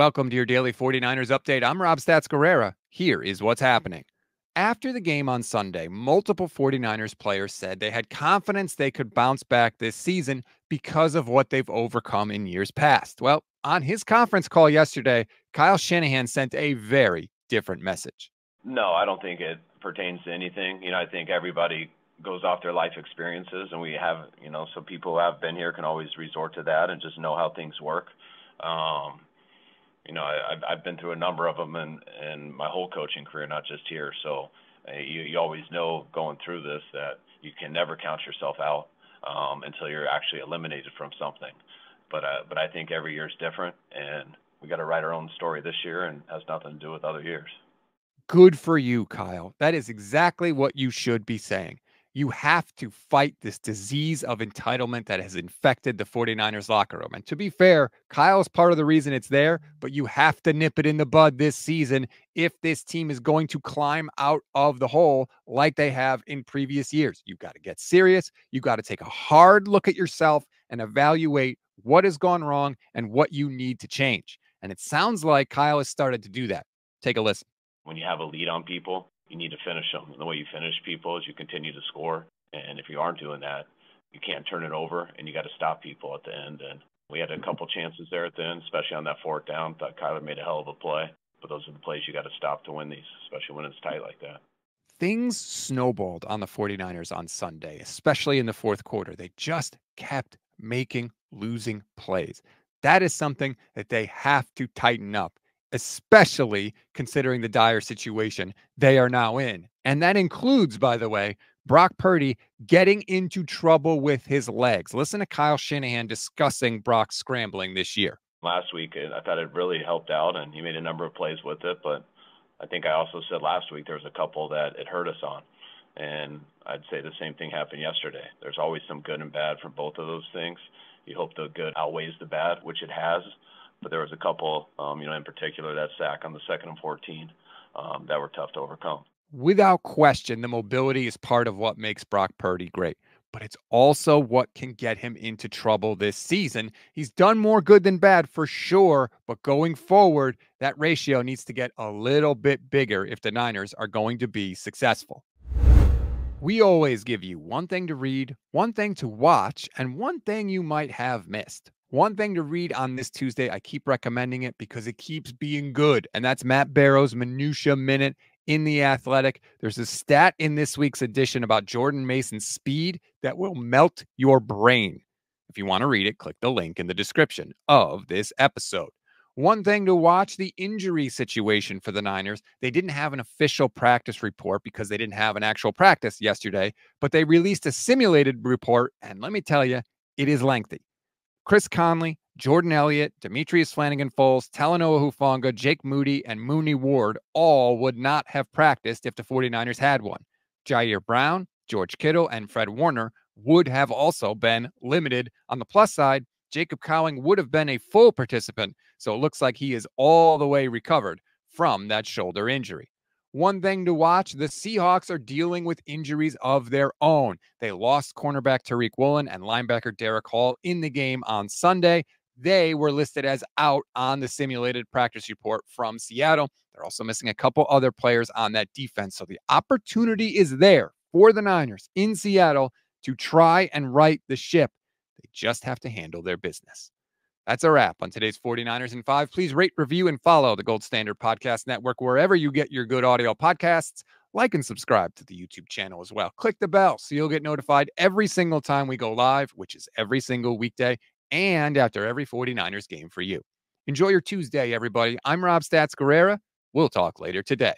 welcome to your daily 49ers update. I'm Rob Stats Guerrera. Here is what's happening. After the game on Sunday, multiple 49ers players said they had confidence they could bounce back this season because of what they've overcome in years past. Well, on his conference call yesterday, Kyle Shanahan sent a very different message. No, I don't think it pertains to anything. I think everybody goes off their life experiences, and we have, so people who have been here can always resort to that and just know how things work. I've been through a number of them in my whole coaching career, not just here. So you always know going through this that you can never count yourself out until you're actually eliminated from something. But I think every year is different, and we got to write our own story this year, and has nothing to do with other years. Good for you, Kyle. That is exactly what you should be saying. You have to fight this disease of entitlement that has infected the 49ers locker room. And to be fair, Kyle is part of the reason it's there, but you have to nip it in the bud this season if this team is going to climb out of the hole like they have in previous years. You've got to get serious. You've got to take a hard look at yourself and evaluate what has gone wrong and what you need to change. And it sounds like Kyle has started to do that. Take a listen. When you have a lead on people, you need to finish them. And the way you finish people is you continue to score. And if you aren't doing that, you can't turn it over, and you got to stop people at the end. And we had a couple chances there at the end, especially on that fourth down. Thought Kyler made a hell of a play. But those are the plays you got to stop to win these, especially when it's tight like that. Things snowballed on the 49ers on Sunday, especially in the fourth quarter. They just kept making losing plays. That is something that they have to tighten up, especially considering the dire situation they are now in. And that includes, by the way, Brock Purdy getting into trouble with his legs. Listen to Kyle Shanahan discussing Brock's scrambling this year. Last week, I thought it really helped out, and he made a number of plays with it. But I think I also said last week there was a couple that it hurt us on. And I'd say the same thing happened yesterday. There's always some good and bad from both of those things. You hope the good outweighs the bad, which it has. But there was a couple, in particular, that sack on the 2nd and 14 that were tough to overcome. Without question, the mobility is part of what makes Brock Purdy great, but it's also what can get him into trouble this season. He's done more good than bad for sure, but going forward, that ratio needs to get a little bit bigger if the Niners are going to be successful. We always give you one thing to read, one thing to watch, and one thing you might have missed. One thing to read on this Tuesday, I keep recommending it because it keeps being good, and that's Matt Barrow's Minutia Minute in The Athletic. There's a stat in this week's edition about Jordan Mason's speed that will melt your brain. If you want to read it, click the link in the description of this episode. One thing to watch, the injury situation for the Niners. They didn't have an official practice report because they didn't have an actual practice yesterday, but they released a simulated report, and let me tell you, it is lengthy. Chris Conley, Jordan Elliott, Demetrius Flanagan-Foles, Talanoa Hufanga, Jake Moody, and Mooney Ward all would not have practiced if the 49ers had one. Jair Brown, George Kittle, and Fred Warner would have also been limited. On the plus side, Jacob Cowing would have been a full participant, so it looks like he is all the way recovered from that shoulder injury. One thing to watch, the Seahawks are dealing with injuries of their own. They lost cornerback Tariq Woolen and linebacker Derek Hall in the game on Sunday. They were listed as out on the simulated practice report from Seattle. They're also missing a couple other players on that defense. So the opportunity is there for the Niners in Seattle to try and right the ship. They just have to handle their business. That's a wrap on today's 49ers in 5. Please rate, review, and follow the Gold Standard Podcast Network wherever you get your good audio podcasts. Like and subscribe to the YouTube channel as well. Click the bell so you'll get notified every single time we go live, which is every single weekday, and after every 49ers game for you. Enjoy your Tuesday, everybody. I'm Rob Stats Guerrera. We'll talk later today.